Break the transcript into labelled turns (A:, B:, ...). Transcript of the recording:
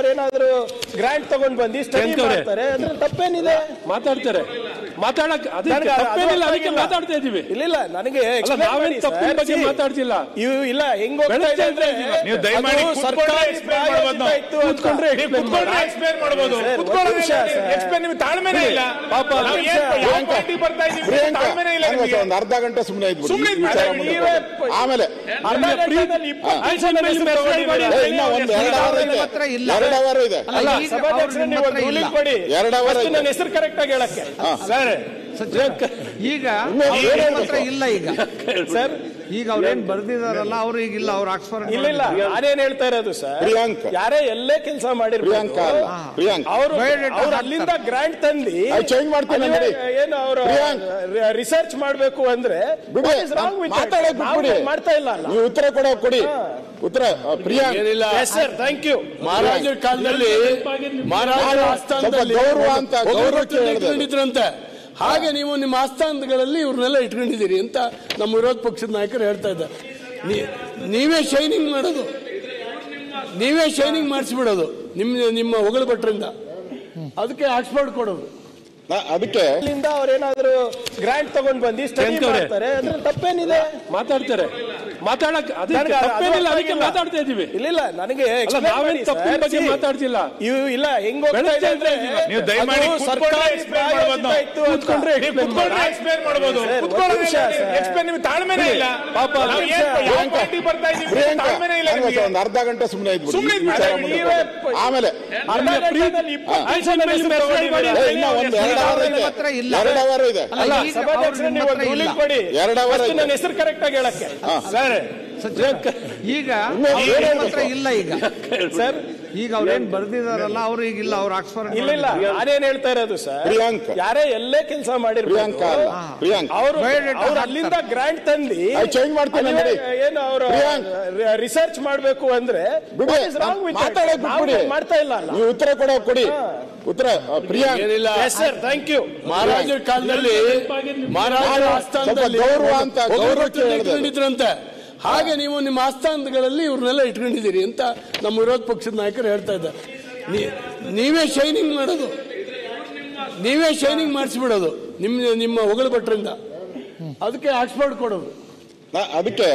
A: ಅವ್ರೇನಾದ್ರು grant ತಗೊಂಡ್ ಬಂದು study ಮಾಡ್ತಾರೆ ಅದ್ರಲ್ಲಿ ತಪ್ಪೇನಿದೆ?
B: ಮಾತಾಡ್ತಾರೆ, ಮಾತಾಡಕ್ ತಪ್ಪೇನಿಲ್ಲ, ಅದಕ್ಕೆ ಮಾತಾಡ್ತಾ ಇದೀವಿ.
A: ಇಲ್ಲ ನನಗೆ
B: ನಾವೇನ್ ತಪ್ಪಿನ ಬಗ್ಗೆ ಮಾತಾಡ್ತಿಲ್ಲ.
A: ಇಲ್ಲ ಹೆಂಗ್ ಹೋಗ್ತಾ ಇದೆ ಅಂದ್ರೆ
C: ನೀವು ದಯಮಾಡಿ
B: ಕೂತ್ಕೊಂಡ್ರೆ
C: ಎಕ್ಸ್ಪ್ಲೇನ್ ಮಾಡಬಹುದು. ನಿಮ್ಗೆ ತಾಳ್ಮೆನೇ ಇಲ್ಲ ಪಾಪ.
D: ಒಂದು ಅರ್ಧ ಗಂಟೆ ಸುಮ್ಮನೆ ಆಮೇಲೆ
A: ನನ್ನ ಹೆಸರು ಕರೆಕ್ಟ್ ಆಗಿ ಹೇಳಕ್ಕೆ
E: ಈಗ ಇಲ್ಲ ಈಗ ಸರ್ ಈಗ ಅವ್ರೇನ್ ಬರ್ದಿದಾರಲ್ಲ ಅವ್ರು ಈಗಿಲ್ಲ, ಅವ್ರು ಆಕ್ಸ್ಫರ್ಡ್
A: ಇಲ್ಲ ನಾನೇನ್ ಹೇಳ್ತಾ ಇರೋದು ಸರ್, ಯಾರೇ ಎಲ್ಲೇ ಕೆಲಸ ಮಾಡಿರ್ಬೇಕು ಅವರು ಅಲ್ಲಿಂದ ಗ್ರಾಂಟ್ ತಂದು
D: ಚೇಂಜ್ ಮಾಡ್ತೀನಿ
A: ಏನು ಅವರು ರಿಸರ್ಚ್ ಮಾಡ್ಬೇಕು ಅಂದ್ರೆ ಮಾಡ್ತಾ ಇಲ್ಲ.
D: ನೀವು ಉತ್ತರ ಕೊಡಿ ಉತ್ತರ ಪ್ರಿಯಾಂಕ್.
A: Sir thank you.
B: ಮಹಾರಾಜರ ಕಾಲದಲ್ಲಿ ಮಹಾರಾಜರ ಆಸ್ಥಾನದಲ್ಲಿ
D: ಗೌರವ ಅಂತ
B: ಇಟ್ಕೊಂಡಿದ್ರಂತೆ, ಹಾಗೆ ನೀವು ನಿಮ್ಮ ಆಸ್ಥಾನಗಳಲ್ಲಿ ಇವ್ರನ್ನೆಲ್ಲ ಇಟ್ಕೊಂಡಿದ್ದೀರಿ ಅಂತ ನಮ್ಮ ವಿರೋಧ ಪಕ್ಷದ ನಾಯಕರು ಹೇಳ್ತಾ ಇದ್ದಾರೆ. ನೀವೇ ಶೈನಿಂಗ್ ಮಾಡೋದು, ನೀವೇ ಶೈನಿಂಗ್ ಮಾಡಿಸ್ಬಿಡೋದು ನಿಮ್ಮ ಹೊಗಳ ಭಟ್ರಿಂದ, ಅದಕ್ಕೆ ಆಕ್ಸ್ಫರ್ಡ್ ಕೊಡೋದು.
D: ಅದಕ್ಕೆ
A: ಅವ್ರೇನಾದ್ರು ಗ್ರಾಂಟ್ ತಗೊಂಡ್ ಬಂದು ಸ್ಟಡಿ ಮಾಡ್ತಾರೆ ಅದ್ರಲ್ಲಿ ತಪ್ಪೇನಿದೆ?
B: ಮಾತಾಡ್ತಾರೆ, ಮಾತಾಡಕ್ ತಪ್ಪೇನಿಲ್ಲ, ಅದಕ್ಕೆ ಮಾತಾಡ್ತಾ ಇದೀವಿ.
A: ಇಲ್ಲ ನನಗೆ
B: ನಾವೇನ್ ತಪ್ಪಿನ ಬಗ್ಗೆ ಮಾತಾಡ್ತಿಲ್ಲ.
A: ಇಲ್ಲ ಹೆಂಗ್ ಹೋಗ್ತಾ ಇದೆ ಅಂದ್ರೆ
C: ನೀವು ದಯಮಾಡಿ ಕೂತ್ಕೊಂಡ್ರೆ ಎಕ್ಸ್ಪ್ಲೇನ್ ಮಾಡಬಹುದು. ನಿಮ್ಗೆ ತಾಳ್ಮೆನೇ ಇಲ್ಲ ಪಾಪ. ತಾಳ್ಮೆನೇ ಇಲ್ಲ.
D: ಒಂದು ಅರ್ಧ ಗಂಟೆ ಸುಮ್ಮನೆ ಆಮೇಲೆ
A: ನನ್ನ ಹೆಸರು ಕರೆಕ್ಟ್ ಆಗಿ ಹೇಳಕ್ಕೆ
E: ಈಗ ಇಲ್ಲ ಈಗ ಸರ್ ಈಗ ಅವ್ರೇನ್ ಬರ್ದಿದಾರಲ್ಲ ಅವ್ರು ಈಗಿಲ್ಲ, ಅವ್ರು ಆಕ್ಸ್ಫರ್ಡ್
A: ಇಲ್ಲ ನಾನೇನ್ ಹೇಳ್ತಾ ಇರೋದು ಸರ್, ಯಾರೇ ಎಲ್ಲೇ ಕೆಲಸ ಮಾಡಿರ್ಬೇಕು ಅವರು ಅಲ್ಲಿಂದ ಗ್ರಾಂಟ್ ತಂದು
D: ಚೇಂಜ್ ಮಾಡ್ತೀನಿ
A: ಏನು ಅವರು ರಿಸರ್ಚ್ ಮಾಡ್ಬೇಕು ಅಂದ್ರೆ ಮಾಡ್ತಾ ಇಲ್ಲ.
D: ನೀವು ಉತ್ತರ ಕೊಡಿ ಉತ್ತರ ಪ್ರಿಯಾಂಕ್.
A: Sir thank you.
B: ಮಹಾರಾಜರ ಕಾಲದಲ್ಲಿ ಮಹಾರಾಜರ ಆಸ್ಥಾನದಲ್ಲಿ
D: ಗೌರವ ಅಂತ
B: ಇಟ್ಕೊಂಡಿದ್ರಂತೆ, ಹಾಗೆ ನೀವು ನಿಮ್ಮ ಆಸ್ಥಾನಗಳಲ್ಲಿ ಇವ್ರನ್ನೆಲ್ಲ ಇಟ್ಕೊಂಡಿದ್ದೀರಿ ಅಂತ ನಮ್ಮ ವಿರೋಧ ಪಕ್ಷದ ನಾಯಕರು ಹೇಳ್ತಾ ಇದ್ದಾರೆ. ನೀವೇ ಶೈನಿಂಗ್ ಮಾಡೋದು, ನೀವೇ ಶೈನಿಂಗ್ ಮಾಡಿಸ್ಬಿಡೋದು ನಿಮ್ಮ ಹೊಗಳ ಭಟ್ರಿಂದ, ಅದಕ್ಕೆ ಆಕ್ಸ್ಫರ್ಡ್ ಕೊಡೋದು.
D: ಅದಕ್ಕೆ